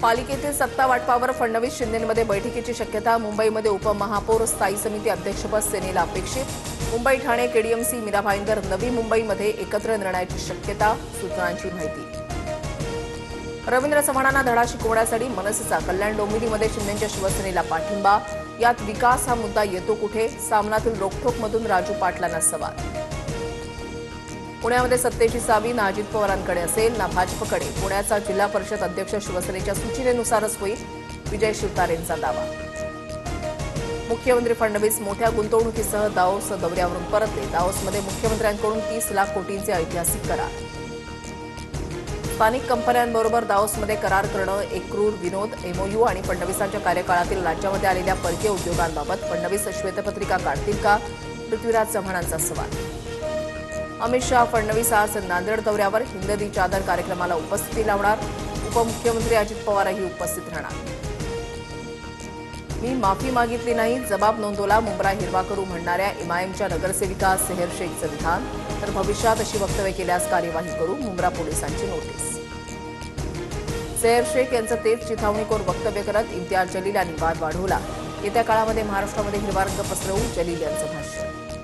पालिकेतील सत्ता वाटपावर फडणवीस शिंदेमध्ये बैठकीची शक्यता। मुंबईमध्ये उपमहापौर स्थायी समिती अध्यक्षपद सेनेला अपेक्षित। मुंबई ठाणे केडीएमसी मीरा भाईंदर नवी मुंबईमध्ये एकत्र निर्णयाची शक्यता। सूत्रांची माहिती। रवींद्र चव्हाणांना धडा शिकवण्यासाठी मनसेचा कल्याण डोंबिवलीमध्ये शिंदेच्या शिवसेनेला पाठिंबा। यात विकास हा मुद्दा येतो कुठे? सामनातील रोखठोकमधून राजू पाटलांना सवाल। पुण्यामध्ये सत्तेची चावी ना अजित पवारांकडे असेल ना भाजपकडे। पुण्याचा जिल्हा परिषद अध्यक्ष शिवसेनेच्या सूचनेनुसारच होईल, विजय शिवतारेंचा दावा। मुख्यमंत्री फडणवीस मोठ्या गुंतवणुकीसह दाओस दौऱ्यावरून परतले। दाओसमध्ये मुख्यमंत्र्यांकडून 30 लाख कोटींचे ऐतिहासिक करार। स्थानिक कंपन्यांबरोबर दाओसमध्ये करार करणं एक क्रूर विनोद। एमओयू आणि फडणवीसांच्या कार्यकाळातील राज्यामध्ये आलेल्या परकीय उद्योगांबाबत फडणवीस श्वेतपत्रिका काढतील का? पृथ्वीराज चव्हाणांचा सवाल। अमित शहा फडणवीस आज नांदेड दौऱ्यावर। हिंदी चादर कार्यक्रमाला उपस्थिती लावणार। उपमुख्यमंत्री अजित पवारही उपस्थित राहणार। मी माफी मागितली नाही, जबाब नोंदवला, मुंब्रा हिरवा करू म्हणणाऱ्या एमआयएमच्या नगरसेविका सेहर शेखचं विधान। तर भविष्यात अशी वक्तव्य केल्यास कार्यवाही करू, मुंब्रा पोलिसांची नोटीस। सेहर शेख यांचं तेच चिथावणीखोर वक्तव्य करत इम्तियाज जलील यांनी वाद वाढवला। येत्या काळामध्ये महाराष्ट्रामध्ये हिरवा रंग पसरवू, जलील यांचं भाष्य।